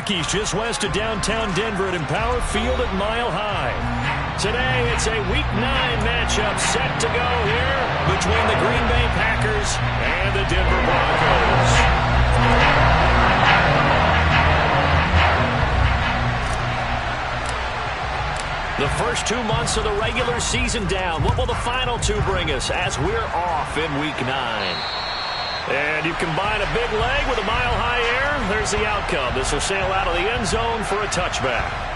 Rockies just west of downtown Denver at Empower Field at Mile High. Today, it's a Week 9 matchup set to go here between the Green Bay Packers and the Denver Broncos. The first 2 months of the regular season down. What will the final 2 bring us as we're off in Week 9? And you combine a big leg with a mile-high air, there's the outcome. This will sail out of the end zone for a touchback.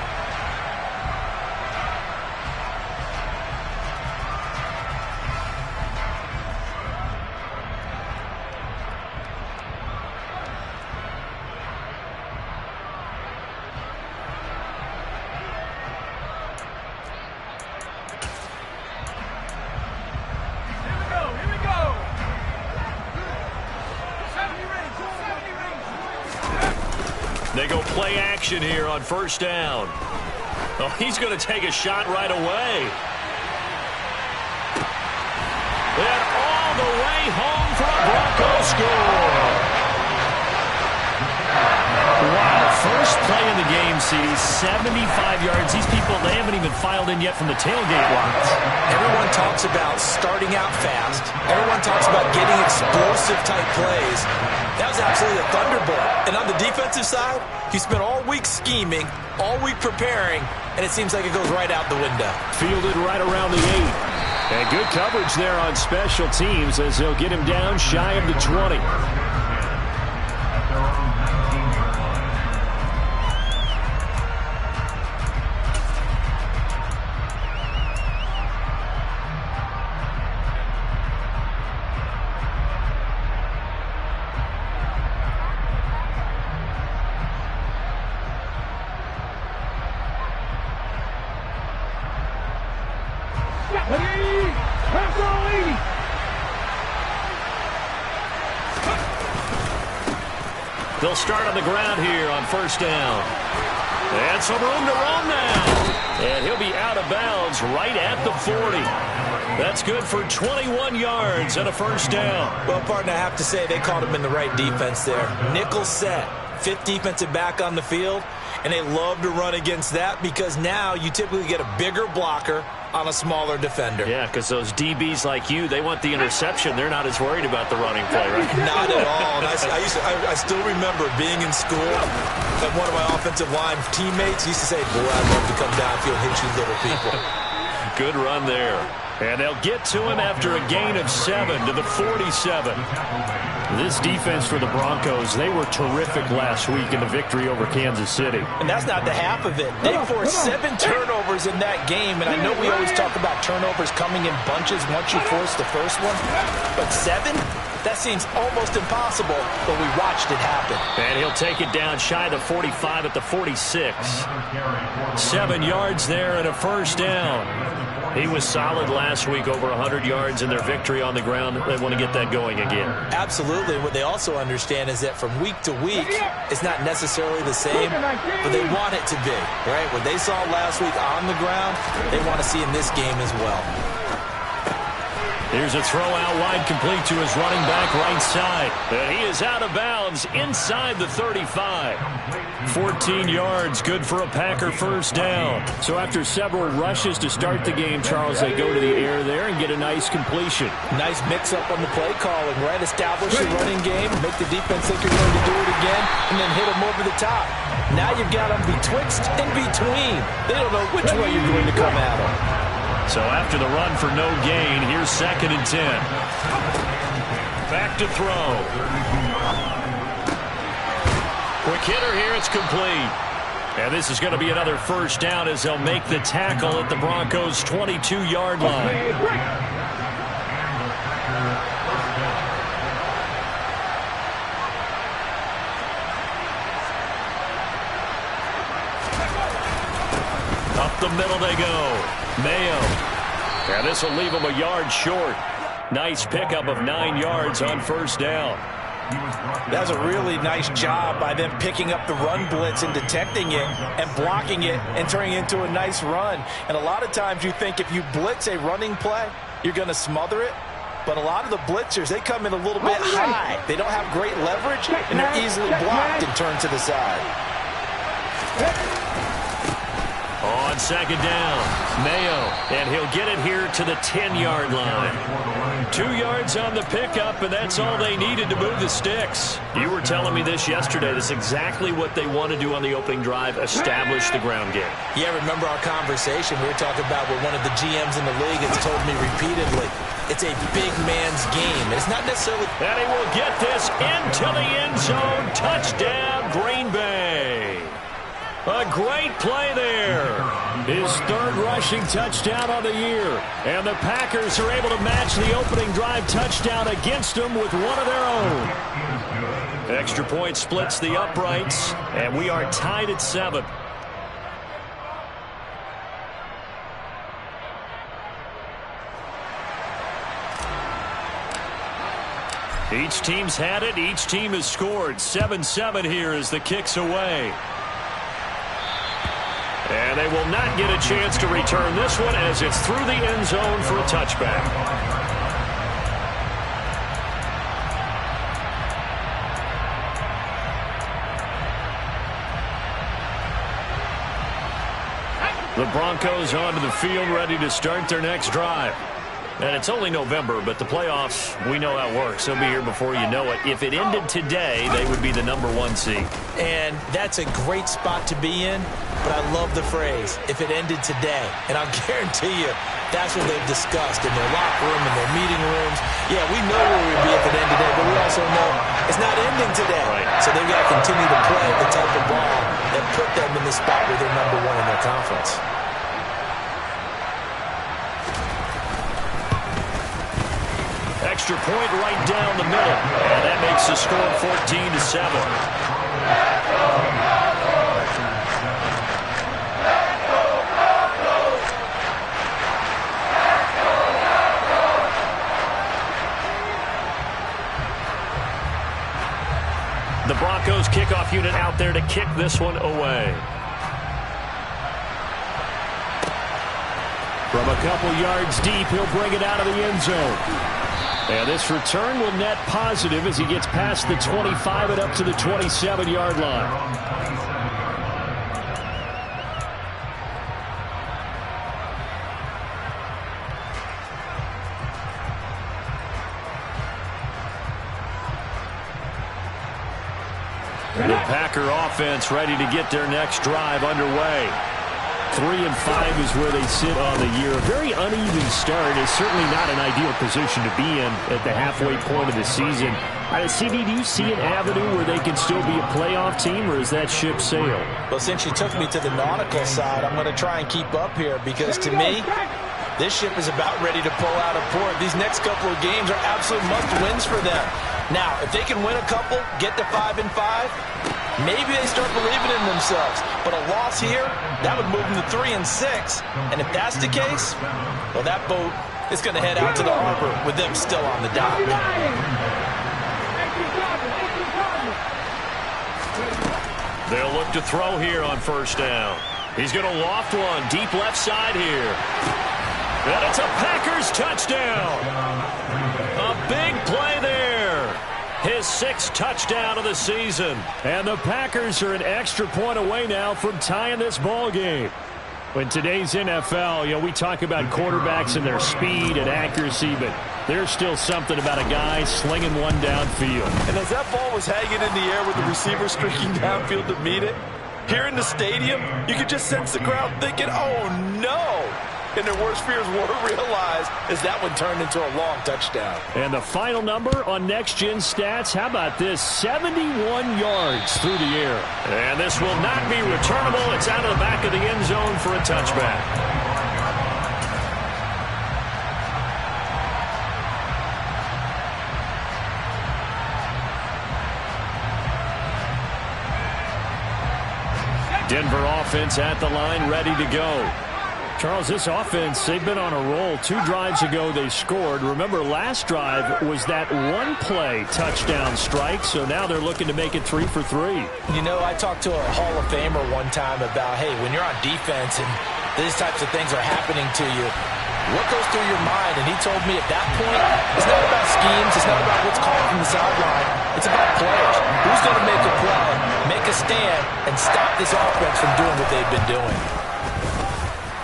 They go play action here on first down. Oh, he's going to take a shot right away. And all the way home for a Broncos score. Wow, first play in the game, CD, 75 yards. These people, they haven't even filed in yet from the tailgate lines. Everyone talks about starting out fast. Everyone talks about getting explosive-type plays. That was absolutely a thunderbolt. And on the defensive side, he spent all week scheming, all week preparing, and it seems like it goes right out the window. Fielded right around the 8. And good coverage there on special teams as they'll get him down shy of the 20. They'll start on the ground here on first down. And some room to roam now. And he'll be out of bounds right at the 40. That's good for 21 yards and a first down. Well, partner, I have to say they called him in the right defense there. Nickel set, 5th defensive back on the field, and they love to run against that because now you typically get a bigger blocker on a smaller defender. Yeah, because those DBs like you, they want the interception. They're not as worried about the running play, right? Not at all. And I still remember being in school, and one of my offensive line teammates used to say, boy, I'd love to come downfield and hit you little people. Good run there. And they'll get to him after a gain of 7 to the 47. This defense for the Broncos, they were terrific last week in the victory over Kansas City. And that's not the half of it. They forced 7 turnovers in that game, and I know we always talk about turnovers coming in bunches once you force the first one, but 7? That seems almost impossible, but we watched it happen. And he'll take it down shy of the 45 at the 46. 7 yards there and a first down. He was solid last week, over 100 yards in their victory on the ground. They want to get that going again. Absolutely. What they also understand is that from week to week, it's not necessarily the same, but they want it to be, right? What they saw last week on the ground, they want to see in this game as well. Here's a throw out wide, complete to his running back right side. And he is out of bounds inside the 35. 14 yards, good for a Packer first down. So after several rushes to start the game, Charles, they go to the air there and get a nice completion. Nice mix-up on the play calling, right? Establish the running game, make the defense think you're going to do it again, and then hit them over the top. Now you've got them betwixt and between. They don't know which way you're going to come at them. So after the run for no gain, here's 2nd and 10. Back to throw. Quick hitter here, it's complete. And this is going to be another first down as they'll make the tackle at the Broncos' 22-yard line. Up the middle they go. Mayo. And this will leave him a yard short. Nice pickup of 9 yards on first down. That was a really nice job by them picking up the run blitz and detecting it and blocking it and turning it into a nice run. And a lot of times you think if you blitz a running play, you're going to smother it. But a lot of the blitzers, they come in a little bit high. They don't have great leverage, and they're easily blocked and turned to the side. On second down, Mayo, and he'll get it here to the 10-yard line. 2 yards on the pickup, and that's all they needed to move the sticks. You were telling me this yesterday. This is exactly what they want to do on the opening drive, establish the ground game. Yeah, remember our conversation? We were talking about what one of the GMs in the league has told me repeatedly. It's a big man's game. It's not necessarily... And he will get this into the end zone. Touchdown, Green Bay. A great play there. His third rushing touchdown of the year. And the Packers are able to match the opening drive touchdown against them with one of their own. Extra point splits the uprights, and we are tied at 7. Each team's had it. Each team has scored. 7-7 here as the kick's away. And they will not get a chance to return this one as it's through the end zone for a touchback. The Broncos onto the field ready to start their next drive. And it's only November, but the playoffs, we know how it works. They'll be here before you know it. If it ended today, they would be the #1 seed. And that's a great spot to be in, but I love the phrase, if it ended today. And I'll guarantee you, that's what they've discussed in their locker room, in their meeting rooms. Yeah, we know where we'd be if it ended today, but we also know it's not ending today. Right. So they've got to continue to play the type of ball that put them in the spot where they're #1 in their conference. Extra point right down the middle. And that makes the score 14-7. The Broncos kickoff unit out there to kick this one away. From a couple yards deep, he'll bring it out of the end zone. And this return will net positive as he gets past the 25 and up to the 27-yard line. The Packer offense ready to get their next drive underway. 3-5 is where they sit on the year. A very uneven start is certainly not an ideal position to be in at the halfway point of the season. CD, do you see an avenue where they can still be a playoff team, or is that ship sailed? Well, since you took me to the nautical side, I'm going to try and keep up here because, to me, this ship is about ready to pull out of port. These next couple of games are absolute must-wins for them. Now, if they can win a couple, get to 5-5, maybe they start believing in themselves. But a loss here, that would move them to 3-6. And if that's the case, well, that boat is going to head out to the harbor with them still on the dock. They'll look to throw here on first down. He's going to loft one deep left side here. And it's a Packers touchdown. A big play there. His 6th touchdown of the season. And the Packers are an extra point away now from tying this ball game. In today's NFL, we talk about quarterbacks and their speed and accuracy, but there's still something about a guy slinging one downfield. And as that ball was hanging in the air with the receiver streaking downfield to meet it, here in the stadium, you could just sense the crowd thinking, oh, no. And their worst fears were realized as that one turned into a long touchdown. And the final number on Next Gen Stats, how about this? 71 yards through the air. And this will not be returnable. It's out of the back of the end zone for a touchback. Denver offense at the line, ready to go. Charles, this offense, they've been on a roll. 2 drives ago, they scored. Remember, last drive was that one-play touchdown strike, so now they're looking to make it 3 for 3. I talked to a Hall of Famer one time about, hey, when you're on defense and these types of things are happening to you, what goes through your mind? And he told me at that point, it's not about schemes. It's not about what's called from the sideline. It's about players. Who's going to make a play? make a stand, and stop this offense from doing what they've been doing.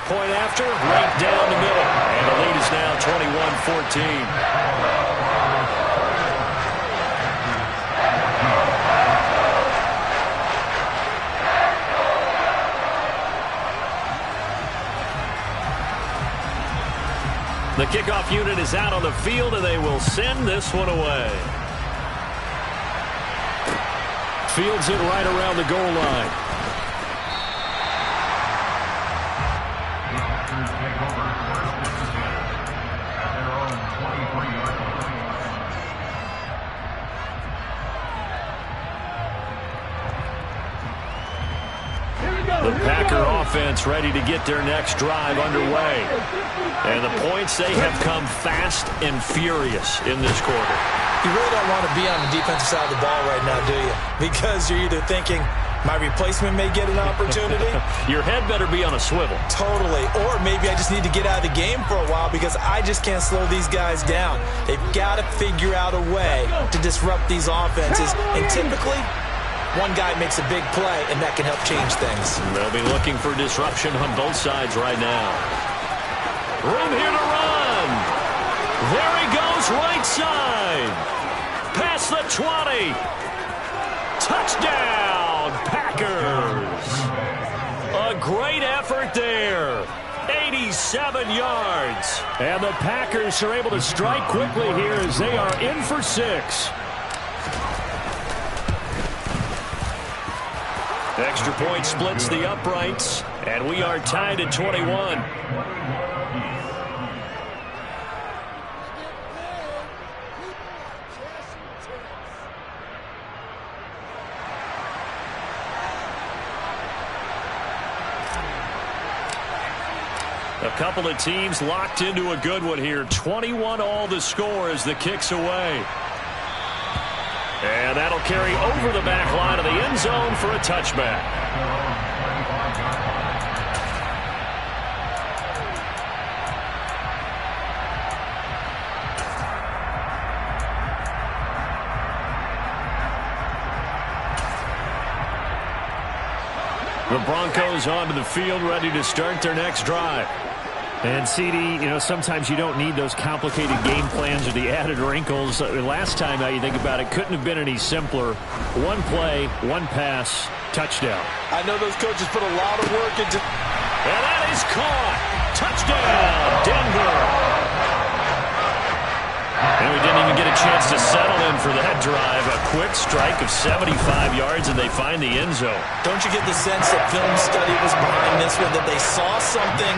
Point after, right down the middle. And the lead is now 21-14. The kickoff unit is out on the field, and they will send this one away. Fields it right around the goal line. The Packer offense ready to get their next drive underway. And the points, they have come fast and furious in this quarter. You really don't want to be on the defensive side of the ball right now, do you? Because you're either thinking, my replacement may get an opportunity. Your head better be on a swivel. Totally. Or maybe I just need to get out of the game for a while because I just can't slow these guys down. They've got to figure out a way to disrupt these offenses. And typically, one guy makes a big play, and that can help change things. They'll be looking for disruption on both sides right now. Room here to run. There he goes, right side. Past the 20. Touchdown, Packers. A great effort there. 87 yards. And the Packers are able to strike quickly here as they are in for 6. Extra point splits the uprights, and we are tied at 21. A couple of teams locked into a good one here. 21 all the score as the kick's away. And that'll carry over the back line of the end zone for a touchback. The Broncos onto the field, ready to start their next drive. And, CD, you know, sometimes you don't need those complicated game plans or the added wrinkles. Last time, now you think about it, couldn't have been any simpler. One play, one pass, touchdown. I know those coaches put a lot of work into... And that is caught. Touchdown, Denver. And we didn't even get a chance to settle in for that drive. A quick strike of 75 yards, and they find the end zone. Don't you get the sense that film study was behind this one, that they saw something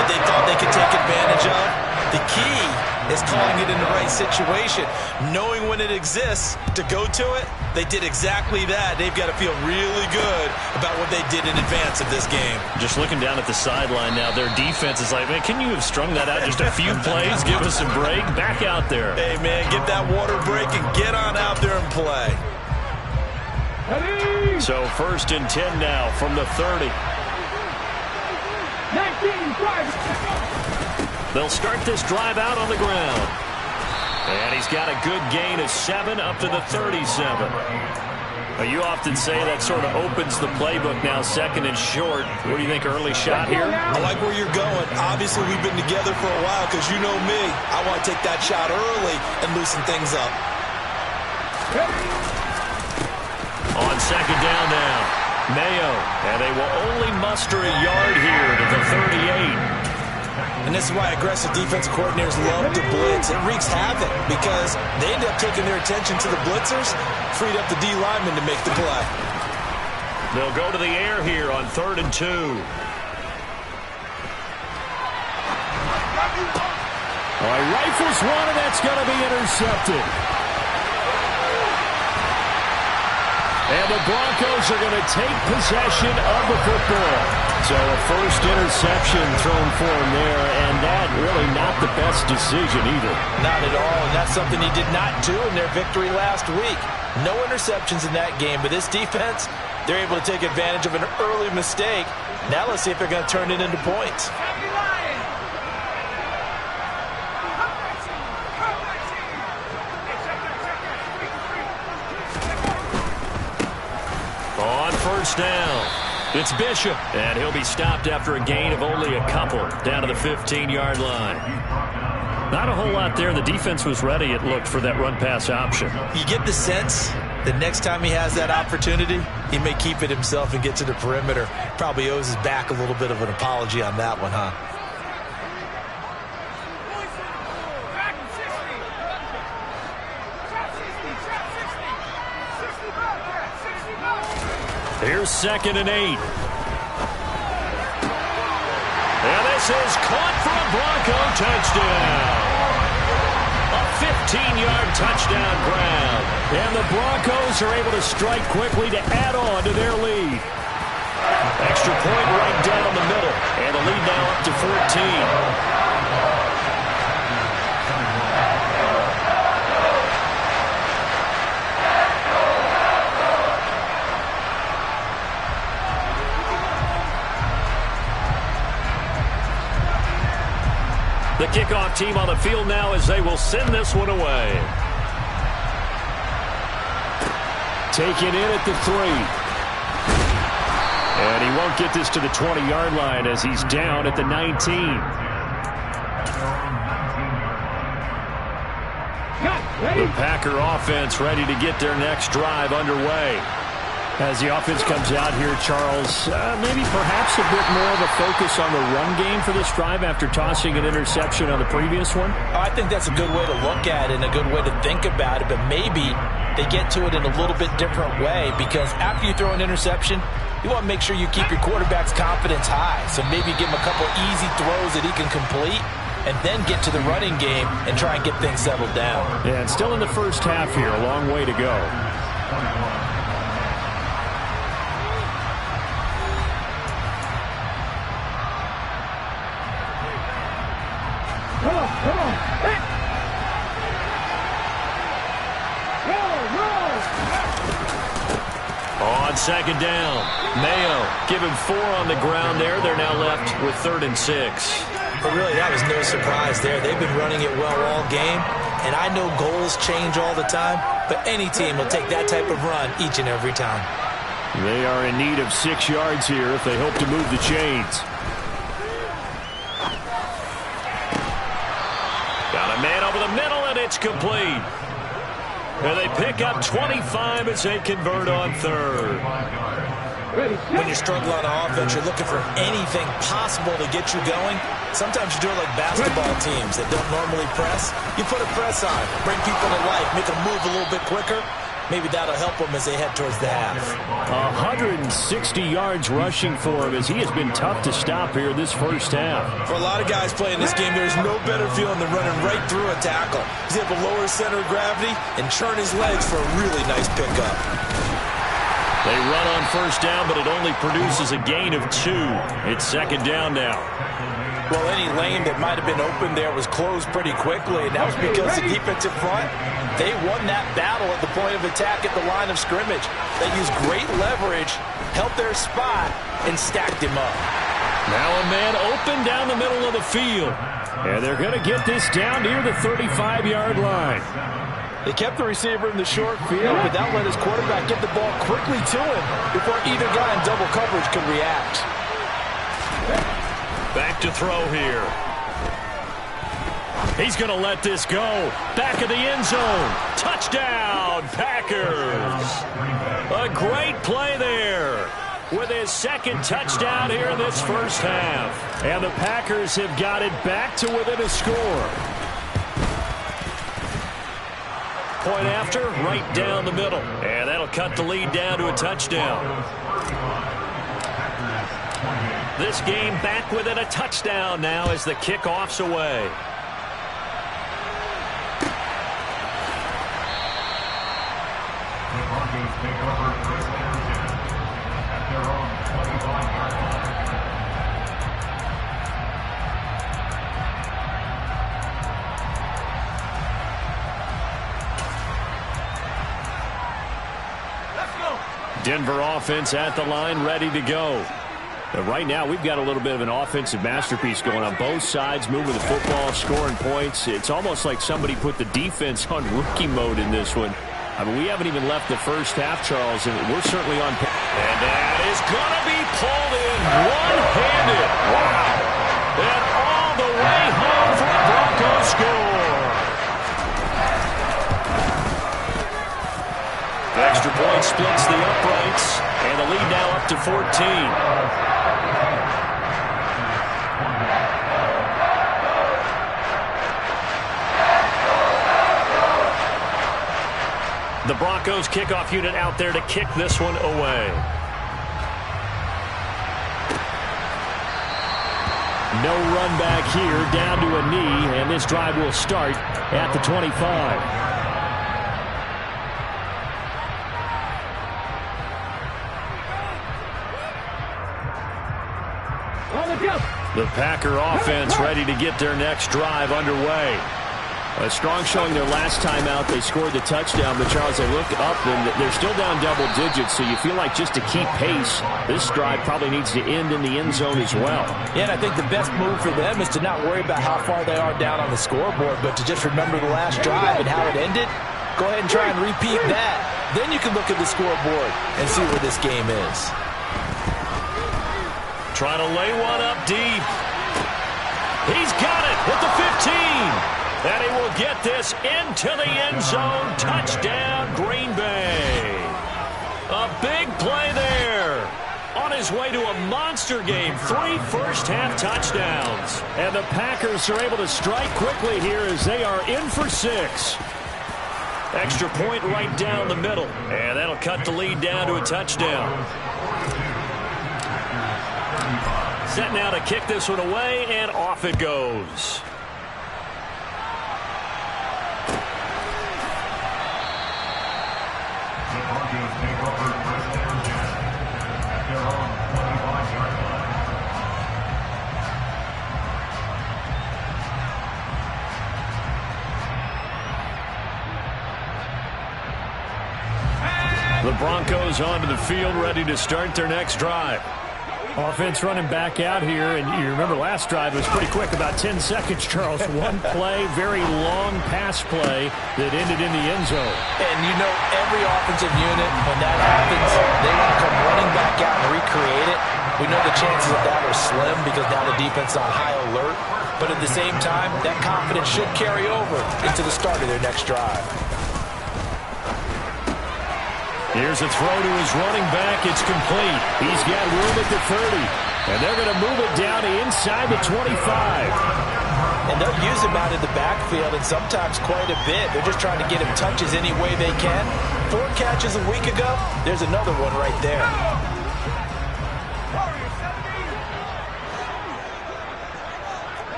that they thought they could take advantage of? The key is calling it in the right situation. Knowing when it exists to go to it, they did exactly that. They've got to feel really good about what they did in advance of this game. Just looking down at the sideline now, their defense is like, man, can you have strung that out just a few plays? Give us a break. Back out there. Hey, man, get that water break and get on out there and play. So 1st and 10 now from the 30. 19-5. They'll start this drive out on the ground. And he's got a good gain of 7 up to the 37. You often say that sort of opens the playbook now, 2nd and short. What do you think, early shot here? I like where you're going. Obviously, we've been together for a while because you know me. I want to take that shot early and loosen things up. On 2nd down now, Mayo. And they will only muster a yard here to the 38. And this is why aggressive defensive coordinators love to blitz. It wreaks havoc because they end up taking their attention to the blitzers, freed up the D linemen to make the play. They'll go to the air here on 3rd and 2. All right, rifles one, and that's going to be intercepted. And the Broncos are going to take possession of the football. So a first interception thrown for him there, and that really not the best decision either. Not at all, and that's something he did not do in their victory last week. No interceptions in that game, but this defense, they're able to take advantage of an early mistake. Now let's see if they're going to turn it into points. first down. It's Bishop, and he'll be stopped after a gain of only a couple down to the 15-yard line. Not a whole lot there. The defense was ready, it looked, for that run-pass option. You get the sense that next time he has that opportunity, he may keep it himself and get to the perimeter. Probably owes his back a little bit of an apology on that one, huh? Here's 2nd and 8. And this is caught for a Bronco touchdown. A 15-yard touchdown grab. And the Broncos are able to strike quickly to add on to their lead. Extra point right down the middle. And the lead now up to 14. The kickoff team on the field now as they will send this one away. Taken in at the 3. And he won't get this to the 20-yard line as he's down at the 19. The Packer offense ready to get their next drive underway. As the offense comes out here, Charles, maybe perhaps a bit more of a focus on the run game for this drive after tossing an interception on the previous one? I think that's a good way to look at it and a good way to think about it, but maybe they get to it in a little bit different way, because after you throw an interception, you want to make sure you keep your quarterback's confidence high. So maybe give him a couple easy throws that he can complete and then get to the running game and try and get things settled down. Yeah, and still in the first half here, a long way to go. On 2nd down, Mayo given 4 on the ground there. They're now left with 3rd and 6. But really, that was no surprise there. They've been running it well all game, and I know goals change all the time, but any team will take that type of run each and every time. They are in need of 6 yards here if they hope to move the chains. Got a man over the middle, and it's complete. And they pick up 25 as they convert on 3rd. When you're struggling on offense, you're looking for anything possible to get you going. Sometimes you do it like basketball teams that don't normally press. You put a press on, bring people to life, make them move a little bit quicker. Maybe that'll help them as they head towards the half. 160 yards rushing for him as he has been tough to stop here this first half. For a lot of guys playing this game, there's no better feeling than running right through a tackle. He's able to lower his center of gravity and churn his legs for a really nice pickup. They run on first down, but it only produces a gain of 2. It's 2nd down now. Well, any lane that might have been open there was closed pretty quickly, and that was because the defensive front, they won that battle at the point of attack at the line of scrimmage. They used great leverage, held their spot, and stacked him up. Now a man open down the middle of the field. And they're going to get this down near the 35-yard line. They kept the receiver in the short field, but that let his quarterback get the ball quickly to him before either guy in double coverage could react. Back to throw here. He's going to let this go. Back of the end zone. Touchdown, Packers. A great play there with his 2nd touchdown here in this first half. And the Packers have got it back to within a score. Point after, right down the middle. And that'll cut the lead down to a touchdown. This game back within a touchdown now as the kickoff's away. Denver offense at the line, ready to go. But right now, we've got a little bit of an offensive masterpiece going on both sides, moving the football, scoring points. It's almost like somebody put the defense on rookie mode in this one. I mean, we haven't even left the first half, Charles, and we're certainly on. And that is going to be pulled in one-handed. Wow. And all the way home for a Broncos score. The extra point splits the uprights, and the lead now up to 14. The Broncos kickoff unit out there to kick this one away. No run back here, down to a knee, and this drive will start at the 25. The Packer offense ready to get their next drive underway. A strong showing their last time out. They scored the touchdown, but Charles, they look up and they're still down double digits, so you feel like just to keep pace, this drive probably needs to end in the end zone as well. Yeah, and I think the best move for them is to not worry about how far they are down on the scoreboard, but to just remember the last drive and how it ended. Go ahead and try and repeat that. Then you can look at the scoreboard and see where this game is. Trying to lay one up deep. He's got it at the 15. And he will get this into the end zone. Touchdown, Green Bay. A big play there. On his way to a monster game. 3 first-half touchdowns. And the Packers are able to strike quickly here as they are in for 6. Extra point right down the middle. And that'll cut the lead down to a touchdown. Set now to kick this one away, and off it goes. The Broncos onto the field, ready to start their next drive. Offense running back out here, and you remember last drive was pretty quick, about 10 seconds, Charles. One play, very long pass play that ended in the end zone. And you know every offensive unit, when that happens, they want to come running back out and recreate it. We know the chances of that are slim because now the defense is on high alert. But at the same time, that confidence should carry over into the start of their next drive. Here's a throw to his running back. It's complete. He's got room at the 30. And they're going to move it down to inside the 25. And they'll use him out in the backfield, and sometimes quite a bit. They're just trying to get him touches any way they can. 4 catches a week ago. There's another one right there.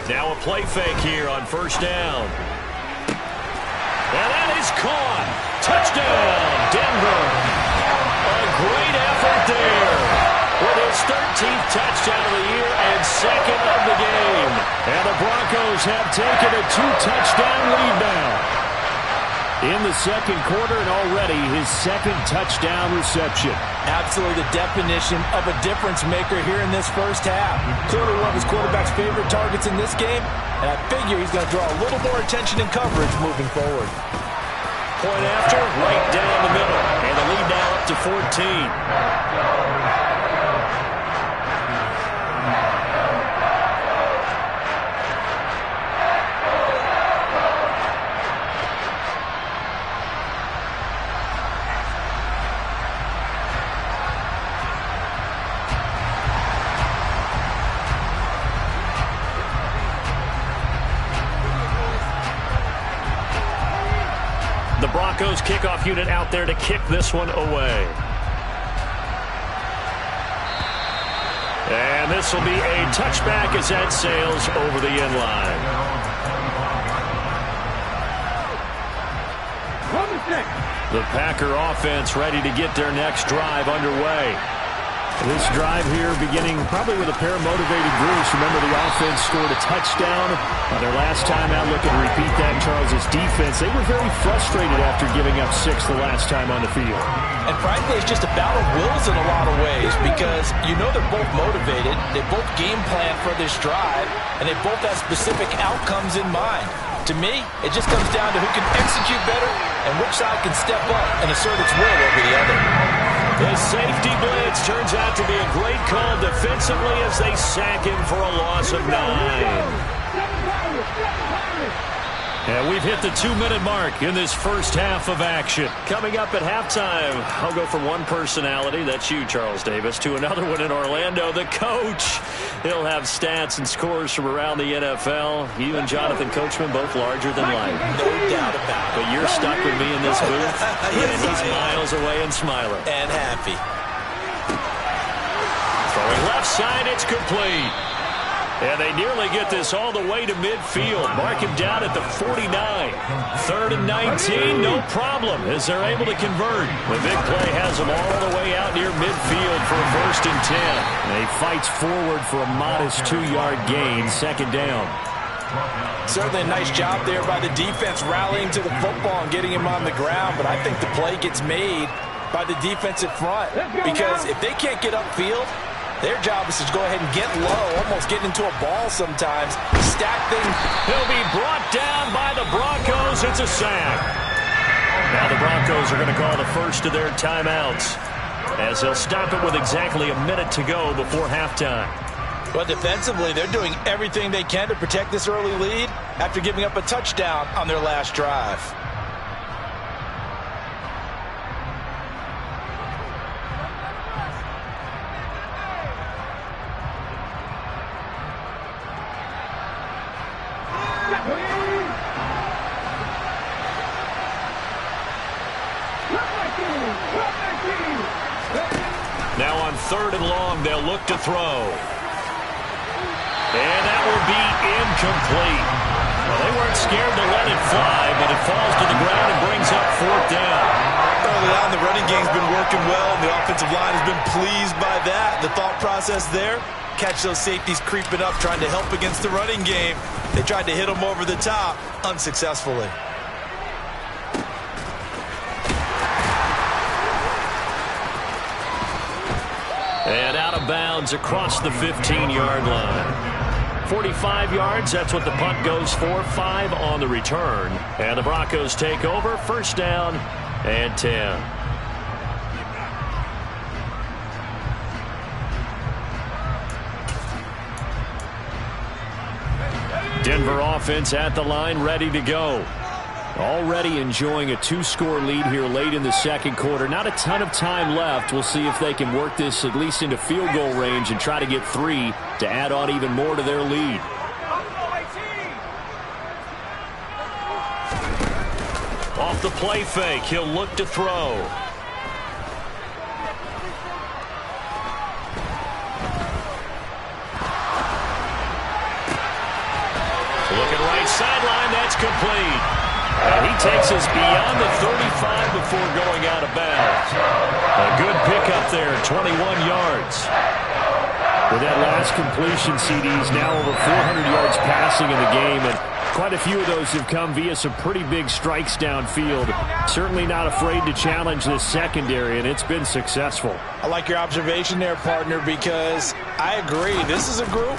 Now a play fake here on first down. And that is caught. Touchdown, Denver. A great effort there. With his 13th touchdown of the year and second of the game. And the Broncos have taken a 2-touchdown lead now. In the second quarter, and already his second touchdown reception. Absolutely the definition of a difference maker here in this first half. Clearly one of his quarterback's favorite targets in this game, and I figure he's going to draw a little more attention and coverage moving forward. Point after, right down the middle, and the lead now up to 14. The Broncos kickoff unit out there to kick this one away. And this will be a touchback as that sails over the end line. The Packer offense ready to get their next drive underway. This drive here beginning probably with a pair of motivated Bruce. Remember, the offense scored a touchdown on their last time out. Looking to repeat that in Charles' defense. They were very frustrated after giving up 6 the last time on the field. And frankly, it's just a battle of wills in a lot of ways because you know they're both motivated. They both game plan for this drive, and they both have specific outcomes in mind. To me, it just comes down to who can execute better and which side can step up and assert its will over the other. The safety blitz turns out to be a great call defensively as they sack him for a loss of 9. And we've hit the 2-minute mark in this first half of action. Coming up at halftime, I'll go from one personality, that's you, Charles Davis, to another one in Orlando, the coach. He'll have stats and scores from around the NFL. You and Jonathan Coachman, both larger than life. No doubt about it. But you're stuck with me in this booth, and he's miles away and smiling. And happy. Throwing left side, it's complete. And they nearly get this all the way to midfield. Mark him down at the 49. 3rd and 19, no problem, as they're able to convert. The big play has them all the way out near midfield for a 1st and 10. And he fights forward for a modest 2-yard gain, 2nd down. Certainly a nice job there by the defense rallying to the football and getting him on the ground. But I think the play gets made by the defensive front. Because if they can't get upfield, their job is to go ahead and get low, almost get into a ball sometimes, stack things. He'll be brought down by the Broncos. It's a sack. Now the Broncos are going to call the first of their timeouts as they'll stop it with exactly a minute to go before halftime. But defensively, they're doing everything they can to protect this early lead after giving up a touchdown on their last drive. Now on 3rd and long, they'll look to throw. And that will be incomplete. Well, they weren't scared to let it fly, but it falls to the ground and brings up 4th down. Early on, the running game's been working well, and the offensive line has been pleased by that. The thought process there, catch those safeties creeping up, trying to help against the running game. They tried to hit them over the top, unsuccessfully. And out of bounds across the 15-yard line. 45 yards, that's what the punt goes for. 5 on the return. And the Broncos take over. 1st down and 10. Denver offense at the line, ready to go. Already enjoying a 2-score lead here late in the 2nd quarter. Not a ton of time left. We'll see if they can work this at least into field goal range and try to get 3 to add on even more to their lead. Off the play fake, he'll look to throw. Looking right sideline, that's complete. And he takes us beyond the 35 before going out of bounds. A good pickup there, 21 yards. With that last completion, CD's now over 400 yards passing in the game, and quite a few of those have come via some pretty big strikes downfield. Certainly not afraid to challenge this secondary, and it's been successful. I like your observation there, partner, because I agree. This is a group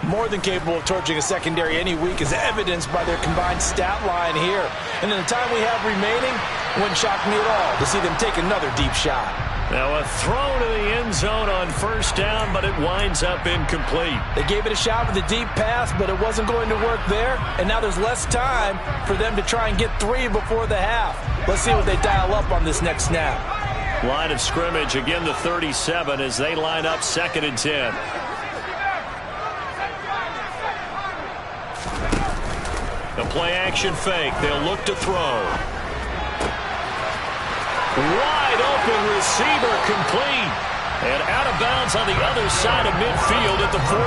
more than capable of torching a secondary any week, as evidenced by their combined stat line here. And in the time we have remaining, it wouldn't shock me at all to see them take another deep shot. Now a throw to the end zone on 1st down, but it winds up incomplete. They gave it a shot with a deep pass, but it wasn't going to work there. And now there's less time for them to try and get 3 before the half. Let's see what they dial up on this next snap. Line of scrimmage, again the 37 as they line up 2nd and 10. The play action fake. They'll look to throw. Wide open receiver complete. And out of bounds on the other side of midfield at the 45.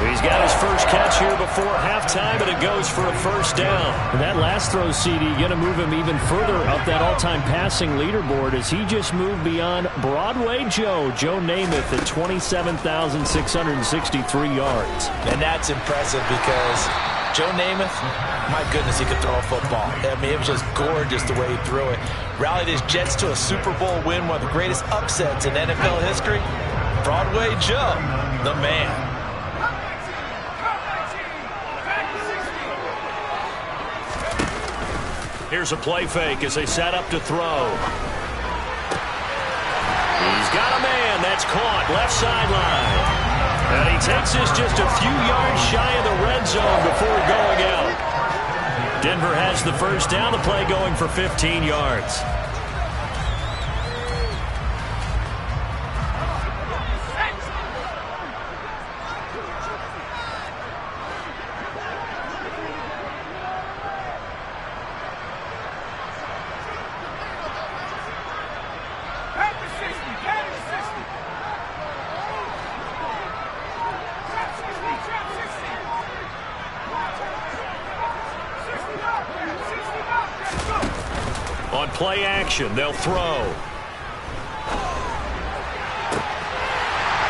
He's got his first catch here before halftime, and it goes for a first down. And that last throw, CD, going to move him even further up that all-time passing leaderboard as he just moved beyond Broadway Joe Namath at 27,663 yards. And that's impressive because Joe Namath, my goodness, he could throw a football. I mean, it was just gorgeous the way he threw it. Rallied his Jets to a Super Bowl win, one of the greatest upsets in NFL history. Broadway Joe, the man. Here's a play fake as they set up to throw. He's got a man. That's caught left sideline. And he takes this just a few yards shy of the red zone before going out. Denver has the first down. The play going for 15 yards. On play action, they'll throw.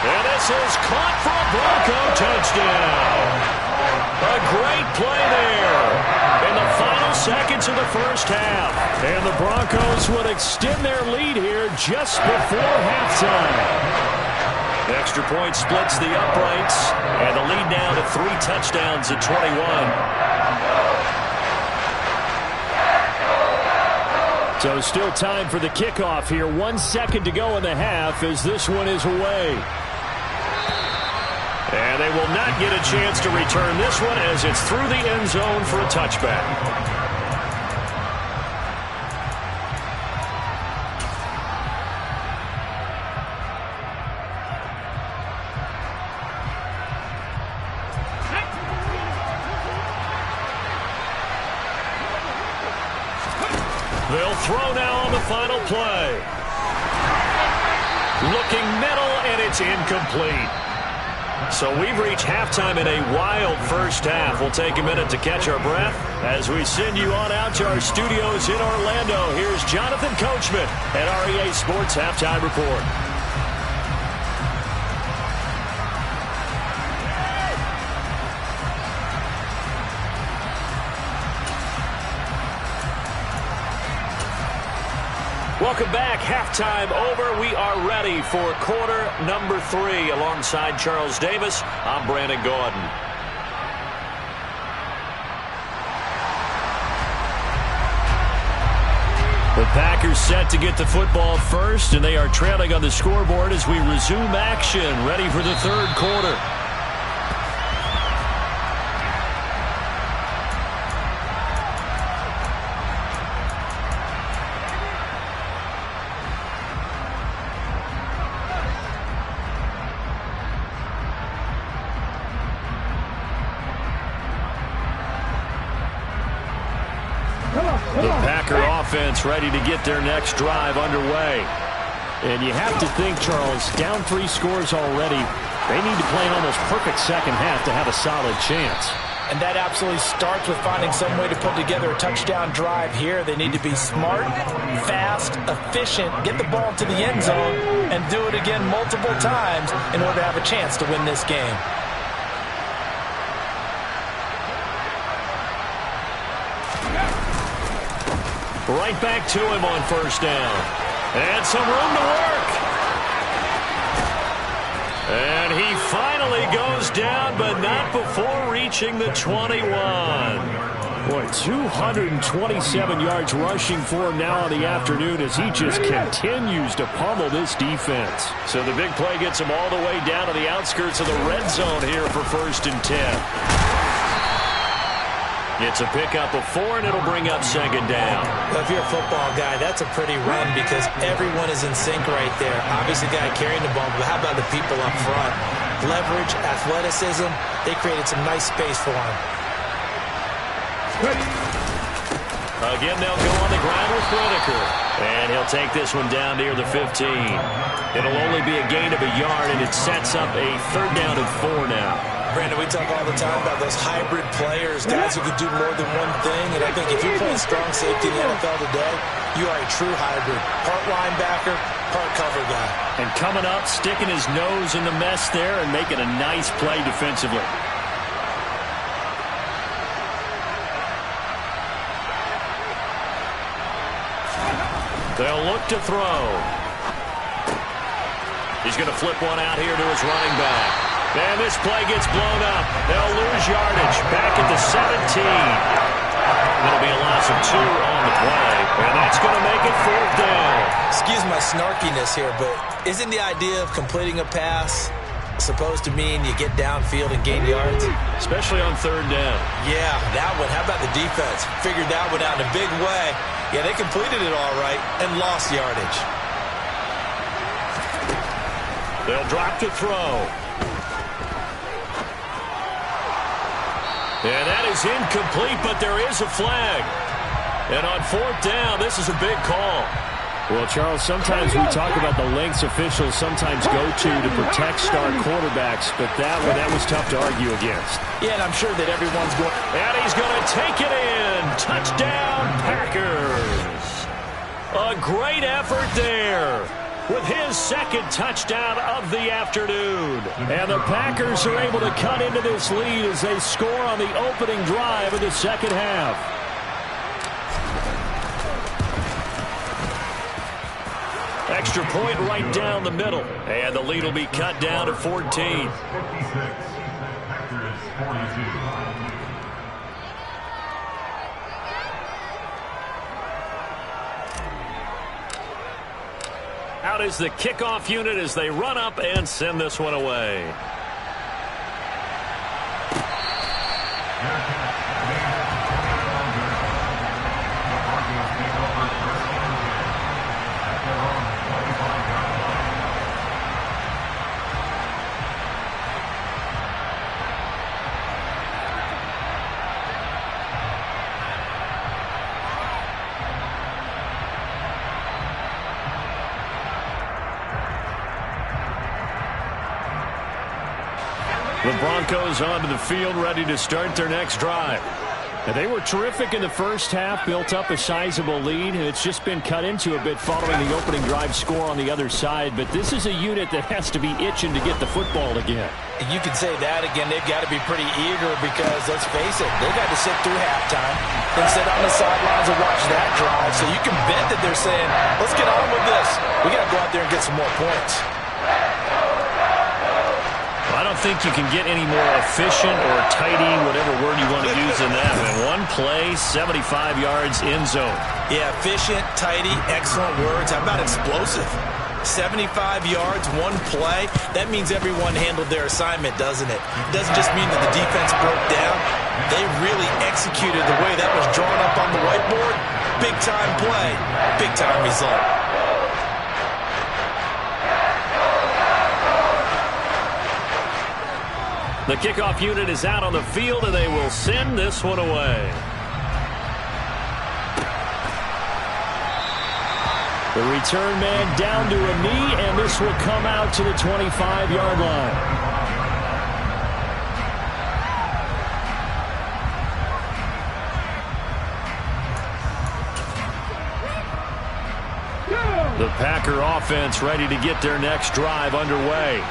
And this is caught for a Bronco touchdown. A great play there in the final seconds of the first half. And the Broncos would extend their lead here just before halftime. The extra point splits the uprights, and the lead now to 3 touchdowns at 21. So still time for the kickoff here. 1 second to go in the half as this one is away. And they will not get a chance to return this one as it's through the end zone for a touchback. They'll throw now on the final play. Looking middle, and it's incomplete. So we've reached halftime in a wild first half. We'll take a minute to catch our breath as we send you on out to our studios in Orlando. Here's Jonathan Coachman at REA Sports Halftime Report. Welcome back. Halftime over. We are ready for quarter number 3. Alongside Charles Davis, I'm Brandon Gordon. The Packers set to get the football first, and they are trailing on the scoreboard as we resume action, ready for the third quarter. The Packer offense ready to get their next drive underway. And you have to think, Charles, down 3 scores already. They need to play an almost perfect second half to have a solid chance. And that absolutely starts with finding some way to put together a touchdown drive here. They need to be smart, fast, efficient, get the ball to the end zone, and do it again multiple times in order to have a chance to win this game. Right back to him on first down. And some room to work. And he finally goes down, but not before reaching the 21. Boy, 227 yards rushing for him now on the afternoon as he just continues to pummel this defense. So the big play gets him all the way down to the outskirts of the red zone here for 1st and 10. It's a pickup of 4, and it'll bring up 2nd down. Well, if you're a football guy, that's a pretty run because everyone is in sync right there. Obviously, the guy carrying the ball, but how about the people up front? Leverage, athleticism, they created some nice space for him. Again, they'll go on the ground with Whitaker. And he'll take this one down near the 15. It'll only be a gain of a yard, and it sets up a 3rd down and 4 now. Brandon, we talk all the time about those hybrid players, guys who could do more than one thing. And I think if you're playing strong safety in the NFL today, you are a true hybrid. Part linebacker, part cover guy. And coming up, sticking his nose in the mess there and making a nice play defensively. They'll look to throw. He's going to flip one out here to his running back. And this play gets blown up. They'll lose yardage. Back at the 17. It'll be a loss of 2 on the play. And that's going to make it 4th down. Excuse my snarkiness here, but isn't the idea of completing a pass supposed to mean you get downfield and gain yards? Especially on 3rd down. Yeah, that one. How about the defense? Figured that one out in a big way. Yeah, they completed it all right and lost yardage. They'll drop to throw. And that is incomplete, but there is a flag. And on 4th down, this is a big call. Well, Charles, sometimes we talk about the lengths officials sometimes go to protect star quarterbacks, but that was tough to argue against. Yeah, and I'm sure that everyone's going. And he's going to take it in. Touchdown, Packers. A great effort there with his 2nd touchdown of the afternoon. And the Packers are able to cut into this lead as they score on the opening drive of the 2nd half. Extra point right down the middle. And the lead will be cut down to 14. 56, Packers 42. Out is the kickoff unit as they run up and send this one away. The Broncos onto the field, ready to start their next drive. And they were terrific in the first half, built up a sizable lead, and it's just been cut into a bit following the opening drive score on the other side. But this is a unit that has to be itching to get the football again. And you can say that again. They've got to be pretty eager because, let's face it, they got to sit through halftime and sit on the sidelines and watch that drive. So you can bet that they're saying, let's get on with this. We got to go out there and get some more points. I don't think you can get any more efficient or tidy, whatever word you want to use in that. And one play, 75 yards, end zone. Yeah, efficient, tidy, excellent words. How about explosive? 75 yards, one play. That means everyone handled their assignment, doesn't it? It doesn't just mean that the defense broke down. They really executed the way that was drawn up on the whiteboard. Big-time play, big-time result. The kickoff unit is out on the field, and they will send this one away. The return man down to a knee, and this will come out to the 25-yard line. The Packer offense ready to get their next drive underway.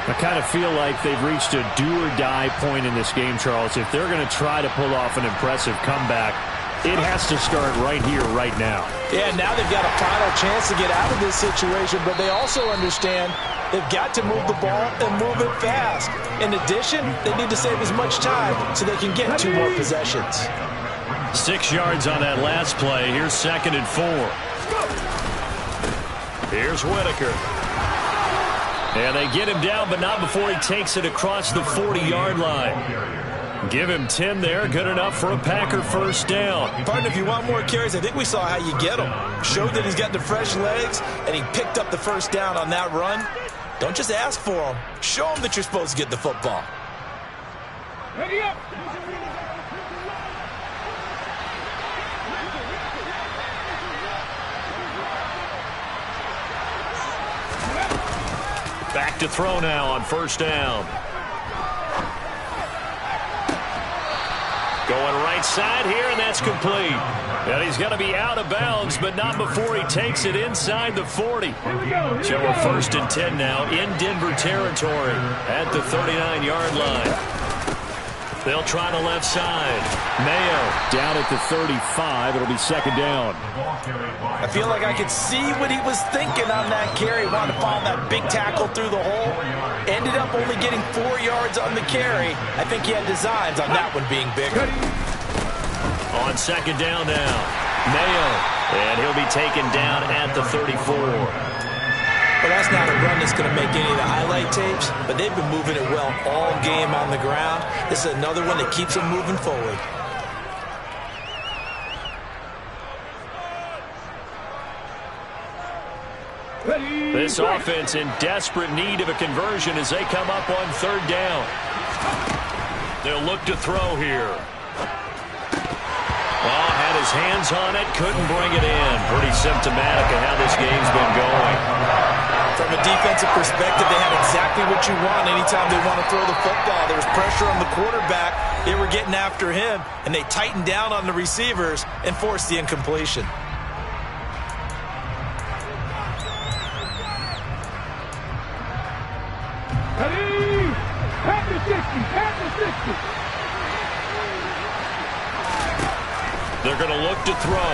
I kind of feel like they've reached a do-or-die point in this game, Charles. If they're going to try to pull off an impressive comeback, it has to start right here, right now. Yeah, now they've got a final chance to get out of this situation, but they also understand they've got to move the ball and move it fast. In addition, they need to save as much time so they can get 2 more possessions. 6 yards on that last play. Here's 2nd and 4. Here's Whitaker. And they get him down, but not before he takes it across the 40-yard line. Give him 10 there. Good enough for a Packer first down. Partner, if you want more carries, I think we saw how you get him. Showed that he's got the fresh legs, and he picked up the first down on that run. Don't just ask for him. Show him that you're supposed to get the football. Ready up. Back to throw now on first down. Going right side here, and that's complete. And he's going to be out of bounds, but not before he takes it inside the 40. So we're 1st and 10 now in Denver territory at the 39-yard line. They'll try the left side. Mayo down at the 35. It'll be 2nd down. I feel like I could see what he was thinking on that carry. Wanted to find that big tackle through the hole. Ended up only getting 4 yards on the carry. I think he had designs on that one being bigger. On 2nd down now, Mayo. And he'll be taken down at the 34. Well, that's not a run that's going to make any of the highlight tapes, but they've been moving it well all game on the ground. This is another one that keeps them moving forward. This offense in desperate need of a conversion as they come up on 3rd down. They'll look to throw here. Oh, had his hands on it, couldn't bring it in. Pretty symptomatic of how this game's been going. From a defensive perspective, they had exactly what you want anytime they want to throw the football. There was pressure on the quarterback. They were getting after him, and they tightened down on the receivers and forced the incompletion. They're going to look to throw.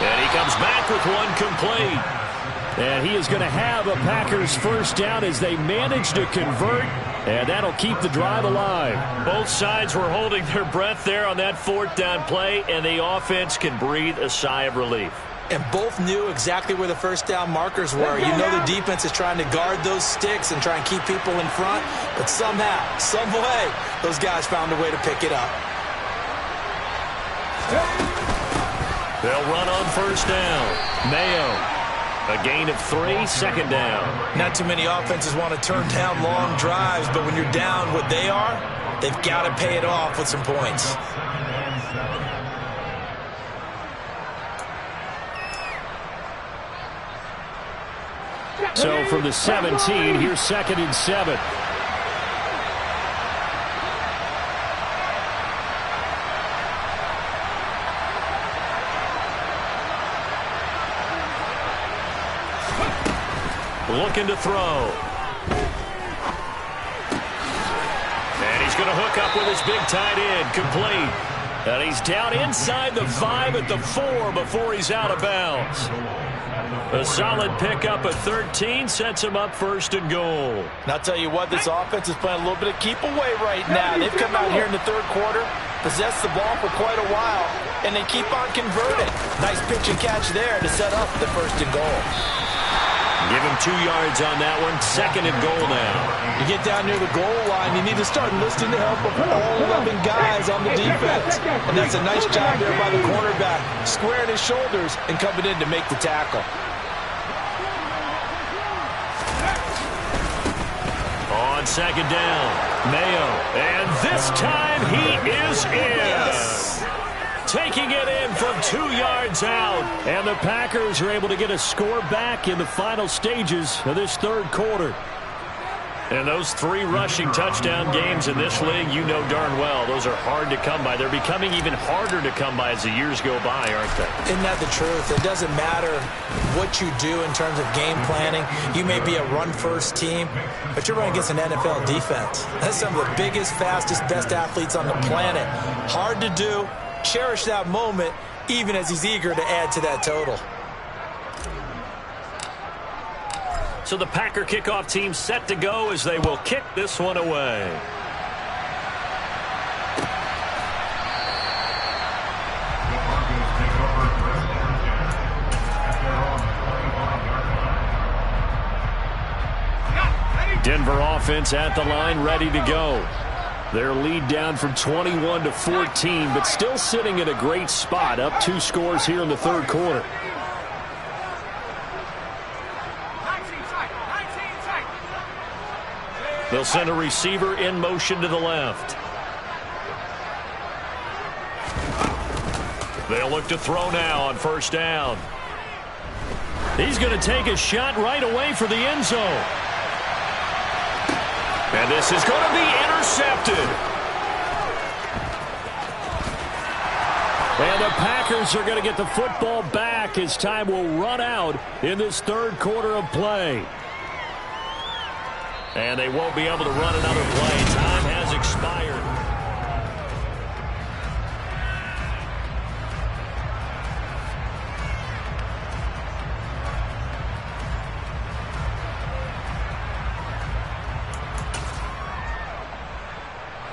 And he comes back with one complete. And he is going to have a Packers 1st down as they manage to convert. And that'll keep the drive alive. Both sides were holding their breath there on that 4th down play, and the offense can breathe a sigh of relief. And both knew exactly where the 1st down markers were. You know the defense is trying to guard those sticks and try and keep people in front. But somehow, some way, those guys found a way to pick it up. They'll run on 1st down. Mayo. A gain of 3, 2nd down. Not too many offenses want to turn down long drives, but when you're down what they are, they've got to pay it off with some points. So from the 17, here's 2nd and 7. Looking to throw. And he's going to hook up with his big tight end. Complete. And he's down inside the 5 at the 4 before he's out of bounds. A solid pickup at 13 sets him up 1st and goal. And I'll tell you what, this offense is playing a little bit of keep away right now. They've come out here in the 3rd quarter, possessed the ball for quite a while, and they keep on converting. Nice pitch and catch there to set up the 1st and goal. Give him 2 yards on that one. 2nd and goal now. You get down near the goal line, you need to start enlisting the help of all 11 guys on the defense. And that's a nice job there by the cornerback, squaring his shoulders and coming in to make the tackle. On 2nd down, Mayo. And this time he is in. Yes. Taking it in from 2 yards out. And the Packers are able to get a score back in the final stages of this 3rd quarter. And those 3 rushing touchdown games in this league, you know darn well, those are hard to come by. They're becoming even harder to come by as the years go by, aren't they? Isn't that the truth? It doesn't matter what you do in terms of game planning. You may be a run-first team, but you're running against an NFL defense. That's some of the biggest, fastest, best athletes on the planet. Hard to do. Cherish that moment, even as he's eager to add to that total. So the Packer kickoff team set to go as they will kick this one away. Denver offense at the line, ready to go. Their lead down from 21 to 14, but still sitting in a great spot, up 2 scores here in the 3rd quarter. They'll send a receiver in motion to the left. They'll look to throw now on 1st down. He's going to take a shot right away for the end zone. And this is going to be intercepted. Packers are going to get the football back as time will run out in this third quarter of play. And they won't be able to run another play. Time has expired.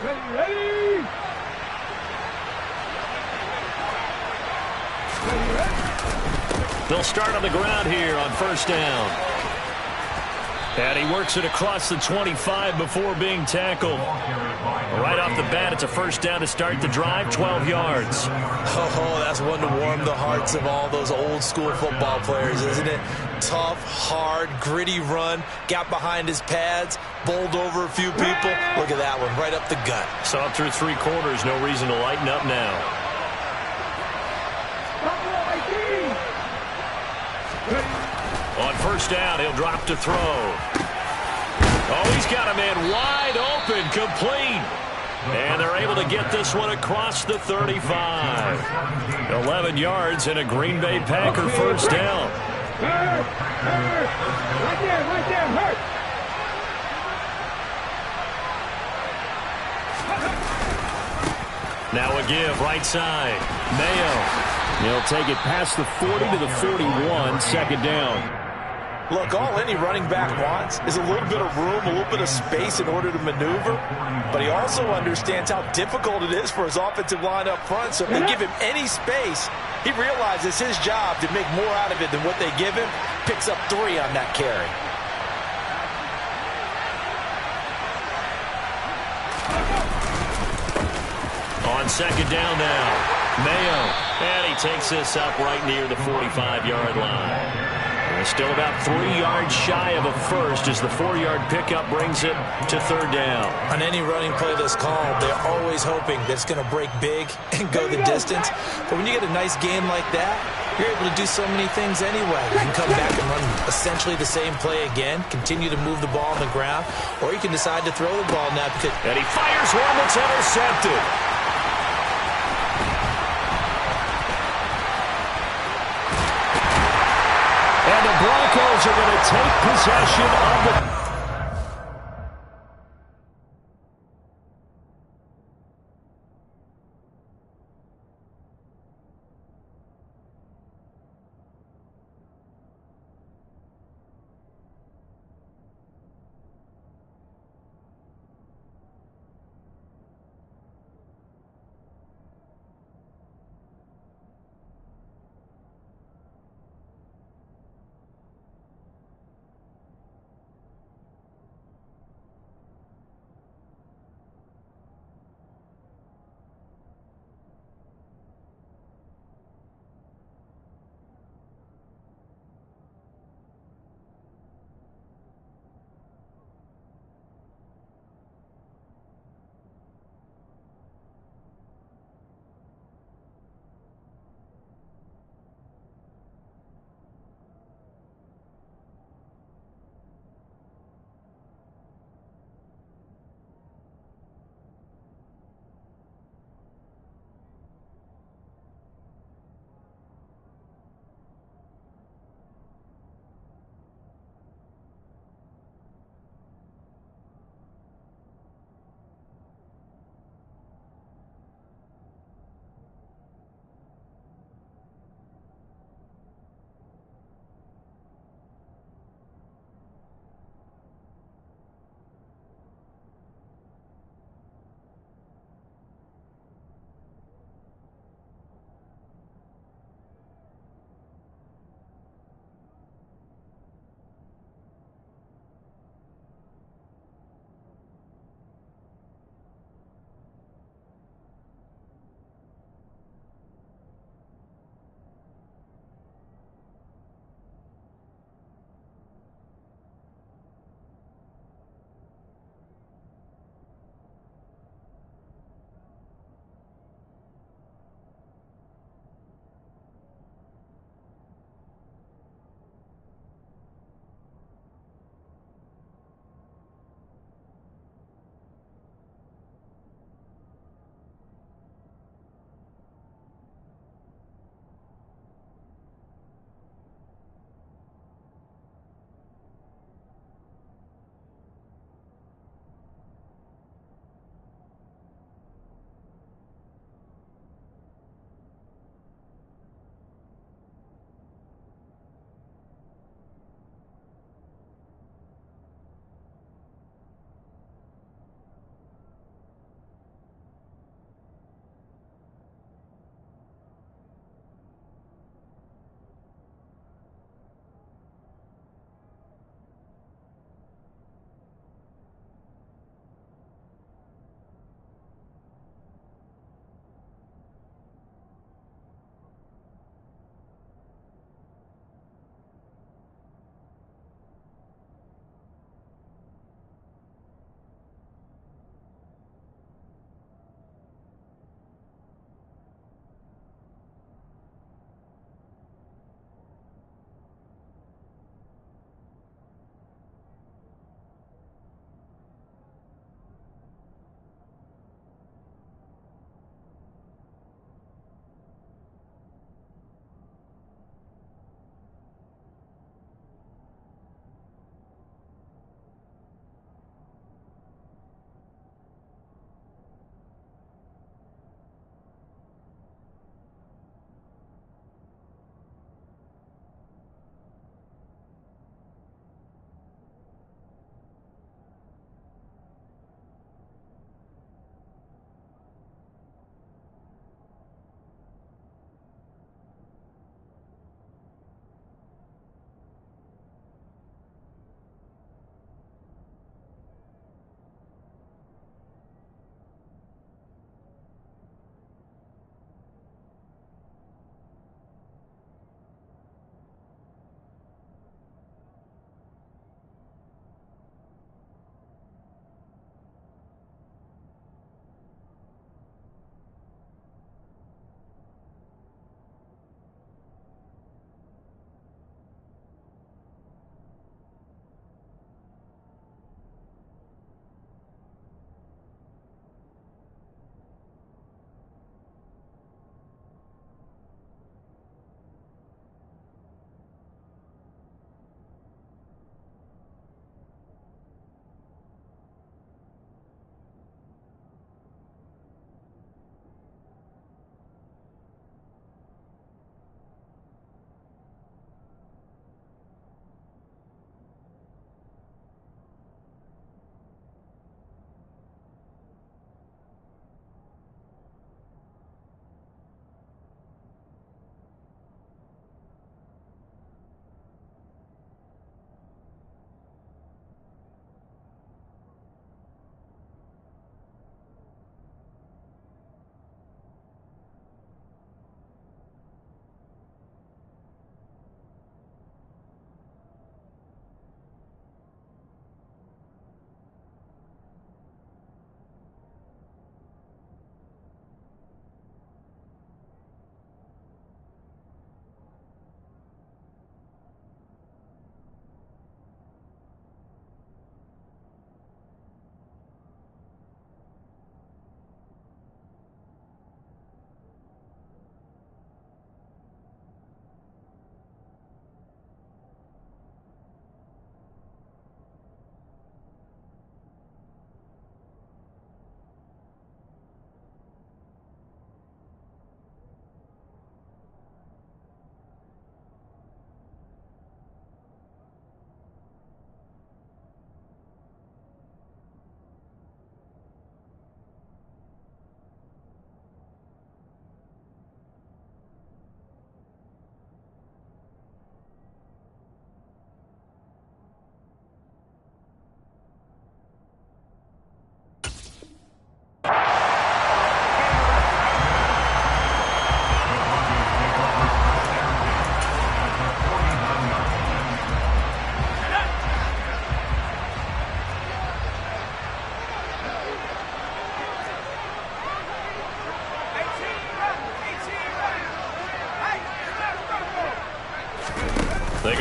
Ready! They'll start on the ground here on first down. And he works it across the 25 before being tackled. Right off the bat, it's a first down to start the drive, 12 yards. Oh, that's one to warm the hearts of all those old school football players, isn't it? Tough, hard, gritty run, got behind his pads, bowled over a few people. Look at that one, right up the gut. So up through three quarters, no reason to lighten up now. On first down, he'll drop to throw. Oh, he's got a man wide open, complete. And they're able to get this one across the 35. 11 yards and a Green Bay Packer first down. Right there, hurt. Now a give, right side. Mayo. He'll take it past the 40 to the 41, second down. Look, all any running back wants is a little bit of room, a little bit of space in order to maneuver. But he also understands how difficult it is for his offensive line up front. So if they give him any space, he realizes his job to make more out of it than what they give him. Picks up 3 on that carry. On second down now. Mayo. And he takes this up right near the 45-yard line. They're still about 3 yards shy of a first as the 4-yard pickup brings it to third down. On any running play that's called, they're always hoping that it's going to break big and go the distance. But when you get a nice game like that, you're able to do so many things anyway. You can come back and run essentially the same play again, continue to move the ball on the ground, or you can decide to throw the ball now. And he fires one that's intercepted. And the Broncos are going to take possession of the...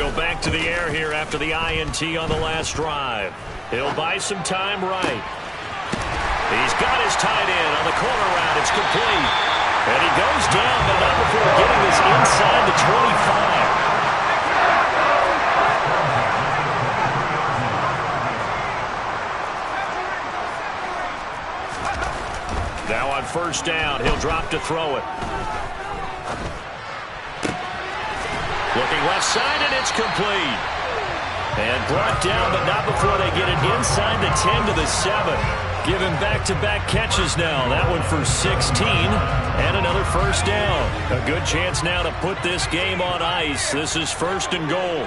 go back to the air here after the INT on the last drive. He'll buy some time right. He's got his tight end on the corner route. It's complete. And he goes down, but not before getting this inside the 25. Now on first down, he'll drop to throw it. Looking left side, and it's complete. And brought down, but not before they get it inside the 10 to the 7. Giving back-to-back catches now. That one for 16, and another first down. A good chance now to put this game on ice. This is first and goal.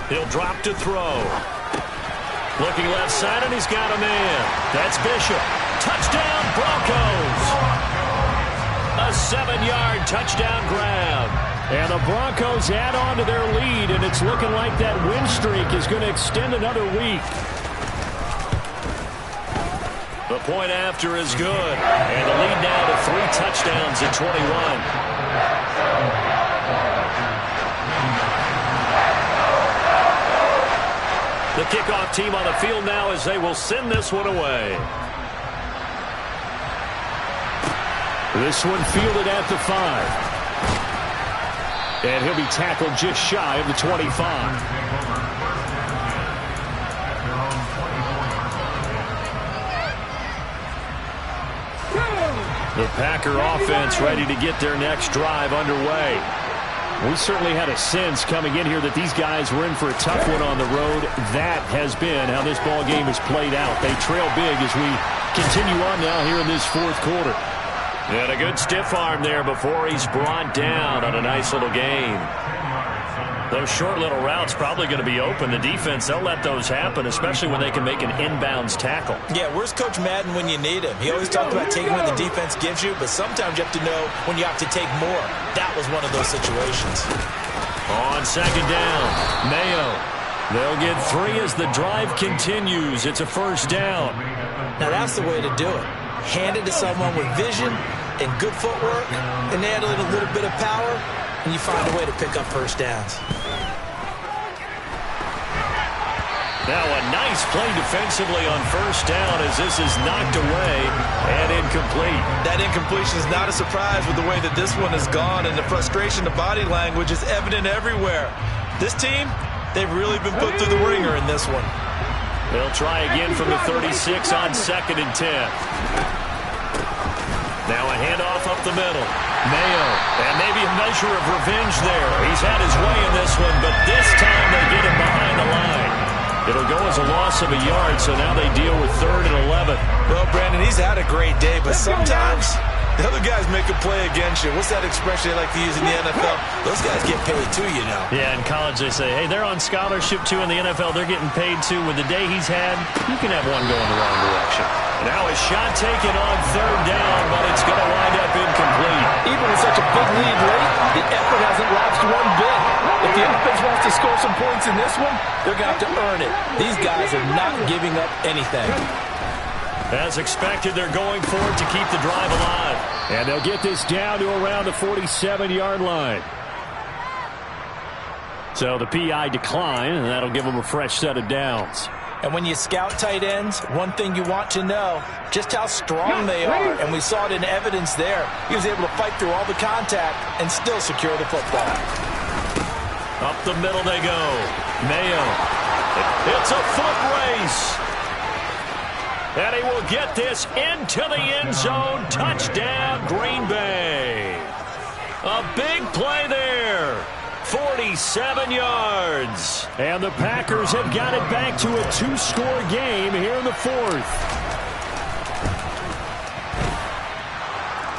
He'll drop to throw. Looking left side, and he's got a man. That's Bishop. Touchdown, Broncos. A 7-yard touchdown grab. And the Broncos add on to their lead, and it's looking like that win streak is going to extend another week. The point after is good. And the lead now to 3 touchdowns at 21. The kickoff team on the field now as they will send this one away. This one fielded at the 5. And he'll be tackled just shy of the 25. The Packer offense ready to get their next drive underway. We certainly had a sense coming in here that these guys were in for a tough one on the road. That has been how this ball game has played out. They trail big as we continue on now here in this fourth quarter. And a good stiff arm there before he's brought down on a nice little gain. Those short little routes probably going to be open. The defense, they'll let those happen, especially when they can make an inbounds tackle. Yeah, where's Coach Madden when you need him? He always talked about taking what the defense gives you, but sometimes you have to know when you have to take more. That was one of those situations. On second down, Mayo. They'll get 3 as the drive continues. It's a first down. Now that's the way to do it. Hand it to someone with vision and good footwork, and add a little bit of power, and you find a way to pick up first downs. Now a nice play defensively on first down as this is knocked away and incomplete. That incompletion is not a surprise with the way that this one has gone, and the frustration, the body language is evident everywhere. This team, they've really been put through the ringer in this one. They'll try again from the 36 on second and 10. Now a handoff up the middle. Mayo, and maybe a measure of revenge there. He's had his way in this one, but this time they get him behind the line. It'll go as a loss of a yard, so now they deal with 3rd and 11. Well, Brandon, he's had a great day, but sometimes the other guys make a play against you. What's that expression they like to use in the NFL? Those guys get paid too, you know. Yeah, in college they say, hey, they're on scholarship too. In the NFL, they're getting paid too. With the day he's had, you can have one going the wrong direction. Now a shot taken on 3rd down, but it's going to wind up incomplete. Even with such a big lead late, the effort hasn't lapsed one bit. If the offense wants to score some points in this one, they're going to have to earn it. These guys are not giving up anything. As expected, they're going for it to keep the drive alive. And they'll get this down to around the 47-yard line. So the PI decline, and that'll give them a fresh set of downs. And when you scout tight ends, one thing you want to know, just how strong they are. And we saw it in evidence there. He was able to fight through all the contact and still secure the football. Up the middle they go. Mayo. It's a foot race. And he will get this into the end zone. Touchdown, Green Bay. A big play there. 47 yards. And the Packers have got it back to a 2-score game here in the 4th.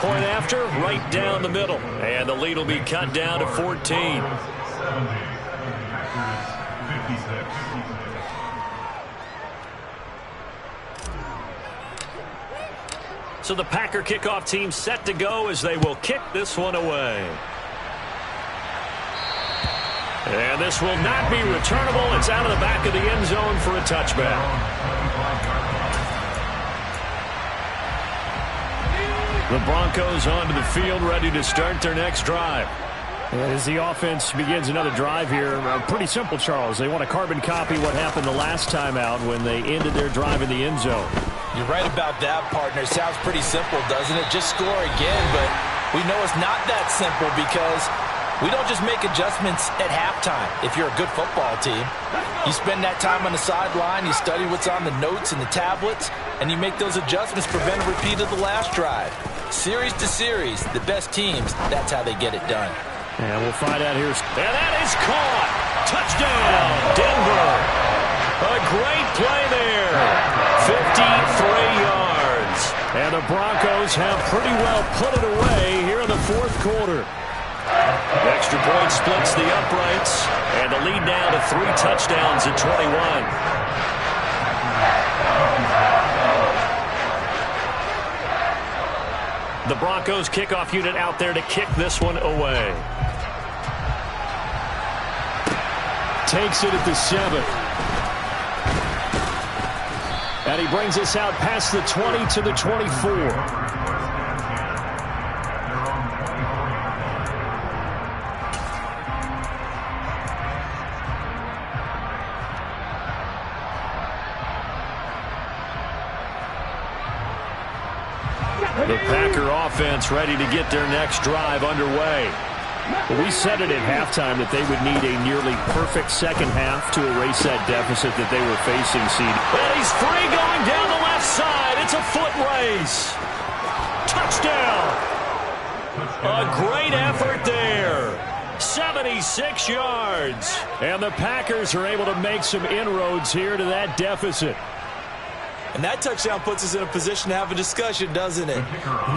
Point after, right down the middle. And the lead will be cut down to 14. So the Packer kickoff team set to go as they will kick this one away. And this will not be returnable. It's out of the back of the end zone for a touchback. The Broncos onto the field, ready to start their next drive. As the offense begins another drive here, pretty simple, Charles. They want to carbon copy what happened the last time out when they ended their drive in the end zone. You're right about that, partner. Sounds pretty simple, doesn't it? Just score again, but we know it's not that simple because we don't just make adjustments at halftime. If you're a good football team, you spend that time on the sideline, you study what's on the notes and the tablets, and you make those adjustments, prevent a repeat of the last drive. Series to series, the best teams, that's how they get it done. And we'll find out here. And that is caught. Touchdown, Denver. A great play there. 53 yards. And the Broncos have pretty well put it away here in the fourth quarter. Extra point splits the uprights. And the lead now to 3 touchdowns at 21. The Broncos kickoff unit out there to kick this one away. Takes it at the 7. And he brings us out past the 20 to the 24. The Packer offense ready to get their next drive underway. We said it at halftime that they would need a nearly perfect second half to erase that deficit that they were facing, Seed. And he's free going down the left side. It's a foot race. Touchdown. A great effort there. 76 yards. And the Packers are able to make some inroads here to that deficit. And that touchdown puts us in a position to have a discussion, doesn't it?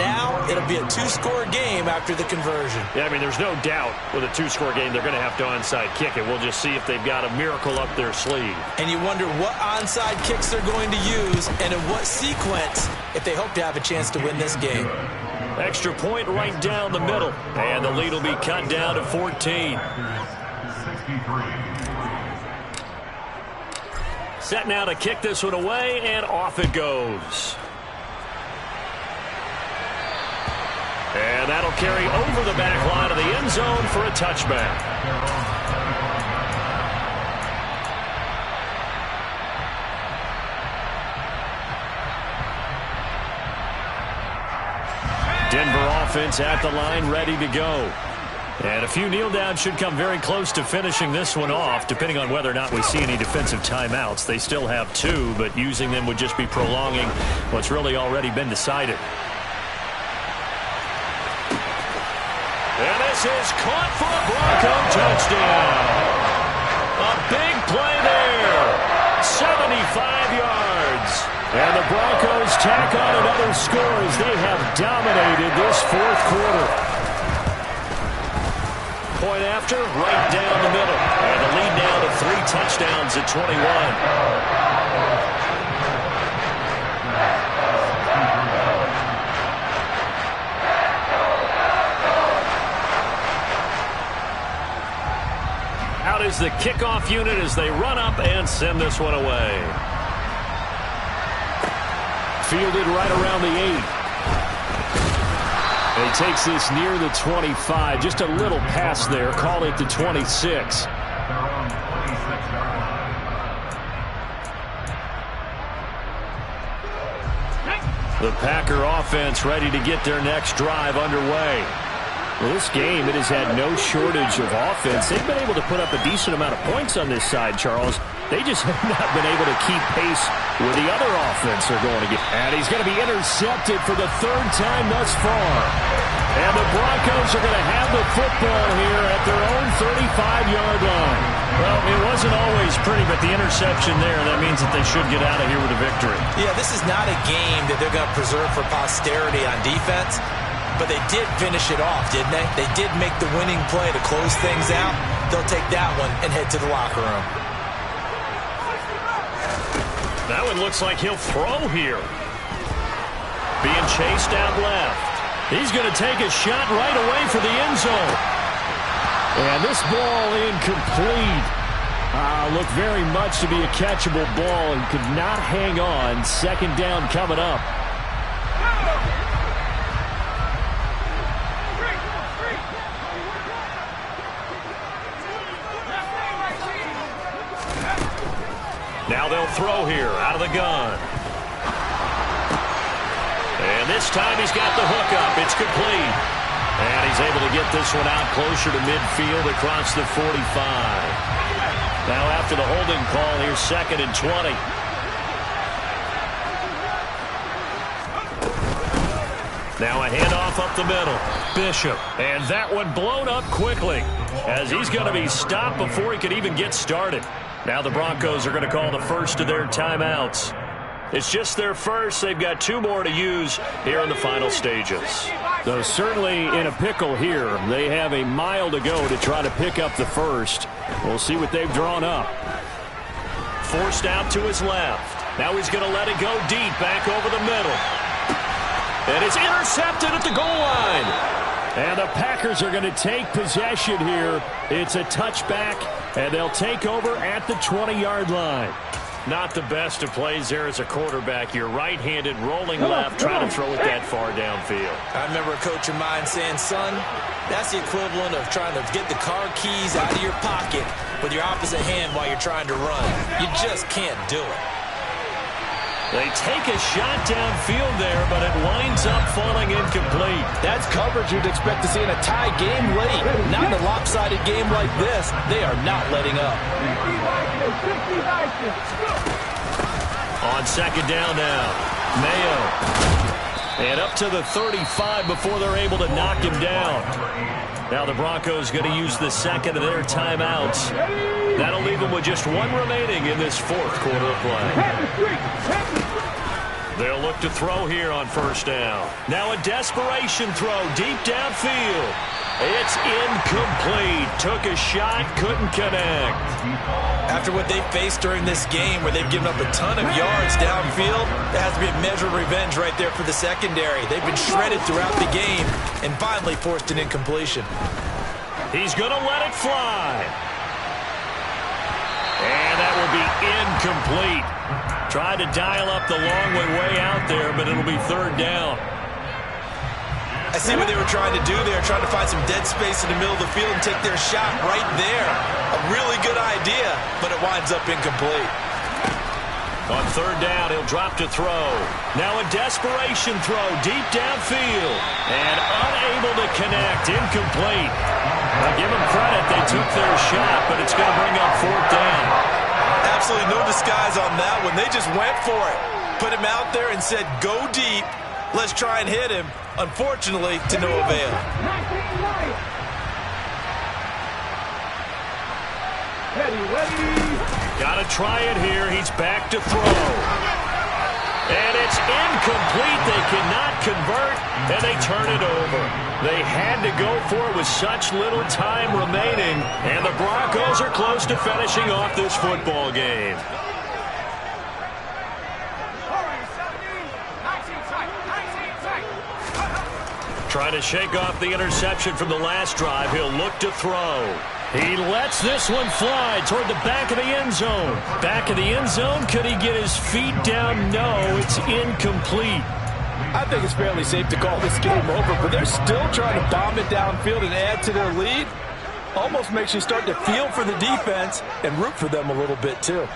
Now it'll be a 2-score game after the conversion. Yeah, I mean, there's no doubt with a 2-score game they're going to have to onside kick it. We'll just see if they've got a miracle up their sleeve. And you wonder what onside kicks they're going to use and in what sequence if they hope to have a chance to win this game. Extra point right down the middle. And the lead will be cut down to 14. Set now to kick this one away, and off it goes. And that'll carry over the back line of the end zone for a touchback. Denver offense at the line, ready to go. And a few kneel downs should come very close to finishing this one off, depending on whether or not we see any defensive timeouts. They still have 2, but using them would just be prolonging what's really already been decided. And this is caught for a Bronco touchdown. A big play there. 75 yards. And the Broncos tack on another score as they have dominated this fourth quarter. Point after, right down the middle. And the lead now to 3 touchdowns at 21. Out is the kickoff unit as they run up and send this one away. Fielded right around the 8. And he takes this near the 25. Just a little pass there. Call it the 26. The Packer offense ready to get their next drive underway. Well, this game, it has had no shortage of offense. They've been able to put up a decent amount of points on this side, Charles. They just have not been able to keep pace with the other offense they're going to get. And he's going to be intercepted for the 3rd time thus far. And the Broncos are going to have the football here at their own 35-yard line. Well, it wasn't always pretty, but the interception there, that means that they should get out of here with a victory. Yeah, this is not a game that they're going to preserve for posterity on defense. But they did finish it off, didn't they? They did make the winning play to close things out. They'll take that one and head to the locker room. That one looks like he'll throw here. Being chased out left. He's going to take a shot right away for the end zone. And this ball incomplete. Looked very much to be a catchable ball and could not hang on. Second down coming up. Now they'll throw here out of the gun. And this time he's got the hook up. It's complete. And he's able to get this one out closer to midfield across the 45. Now after the holding call, here's 2nd and 20. Now a handoff up the middle. Bishop. And that one blown up quickly as he's going to be stopped before he could even get started. Now the Broncos are going to call the first of their timeouts. It's just their first. They've got 2 more to use here in the final stages. So certainly in a pickle here. They have a mile to go to try to pick up the first. We'll see what they've drawn up. Forced out to his left. Now he's going to let it go deep back over the middle. And it's intercepted at the goal line. And the Packers are going to take possession here. It's a touchback, and they'll take over at the 20-yard line. Not the best of plays there as a quarterback. You're right-handed, rolling left, trying to throw it that far downfield. I remember a coach of mine saying, son, that's the equivalent of trying to get the car keys out of your pocket with your opposite hand while you're trying to run. You just can't do it. They take a shot downfield there, but it winds up falling incomplete. That's coverage you'd expect to see in a tie game late. Not in a lopsided game like this. They are not letting up. On 2nd down now, Mayo. And up to the 35 before they're able to knock him down. Now the Broncos going to use the 2nd of their timeouts. That'll leave them with just 1 remaining in this 4th quarter of play. They'll look to throw here on 1st down. Now a desperation throw deep downfield. It's incomplete. Took a shot, couldn't connect. After what they faced during this game where they've given up a ton of yards downfield, there has to be a measure of revenge right there for the secondary. They've been shredded throughout the game and finally forced an incompletion. He's going to let it fly. And that will be incomplete. Tried to dial up the long way out there, but it'll be 3rd down. I see what they were trying to do there, trying to find some dead space in the middle of the field and take their shot right there. A really good idea, but it winds up incomplete. On 3rd down, he'll drop to throw. Now a desperation throw deep downfield. And unable to connect. Incomplete. Now give them credit. They took their shot, but it's going to bring up 4th down. Absolutely no disguise on that one. They just went for it. Put him out there and said, go deep. Let's try and hit him. Unfortunately, to no avail. Got to try it here. He's back to throw. And it's incomplete. They cannot convert, and they turn it over. They had to go for it with such little time remaining, and the Broncos are close to finishing off this football game. Trying to shake off the interception from the last drive. He'll look to throw. He lets this one fly toward the back of the end zone. Back of the end zone. Could he get his feet down? No, it's incomplete. I think it's fairly safe to call this game over, but they're still trying to bomb it downfield and add to their lead. Almost makes you start to feel for the defense and root for them a little bit, too.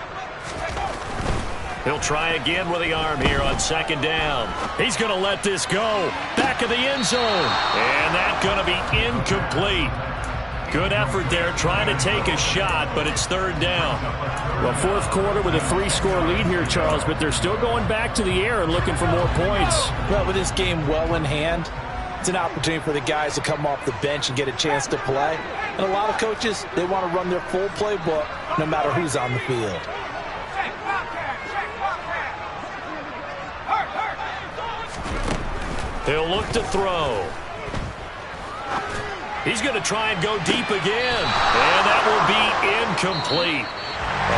He'll try again with the arm here on 2nd down. He's going to let this go. Back of the end zone. And that's going to be incomplete. Good effort there trying to take a shot, but it's 3rd down. Well, 4th quarter with a 3-score lead here, Charles, but they're still going back to the air and looking for more points. Well, with this game well in hand, it's an opportunity for the guys to come off the bench and get a chance to play. And a lot of coaches, they want to run their full playbook no matter who's on the field. He'll look to throw. He's going to try and go deep again. And that will be incomplete.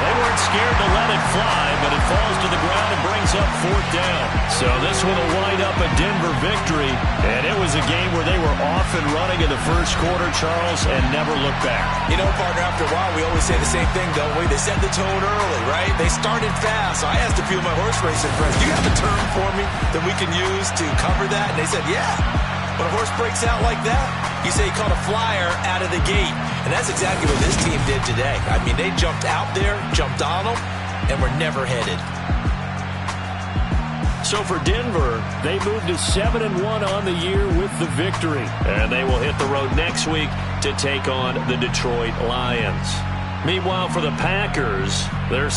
They weren't scared to let it fly, but it falls to the ground and brings up 4th down. So this one will wind up a Denver victory, and it was a game where they were off and running in the first quarter, Charles, and never looked back. You know, partner, after a while, we always say the same thing, don't we? They set the tone early, right? They started fast. So I asked a few of my horse racing friends, do you have a term for me that we can use to cover that? And they said, yeah. When a horse breaks out like that, you say he caught a flyer out of the gate. And that's exactly what this team did today. I mean, they jumped out there, jumped on them, and were never headed. So for Denver, they moved to 7-1 on the year with the victory. And they will hit the road next week to take on the Detroit Lions. Meanwhile, for the Packers, they're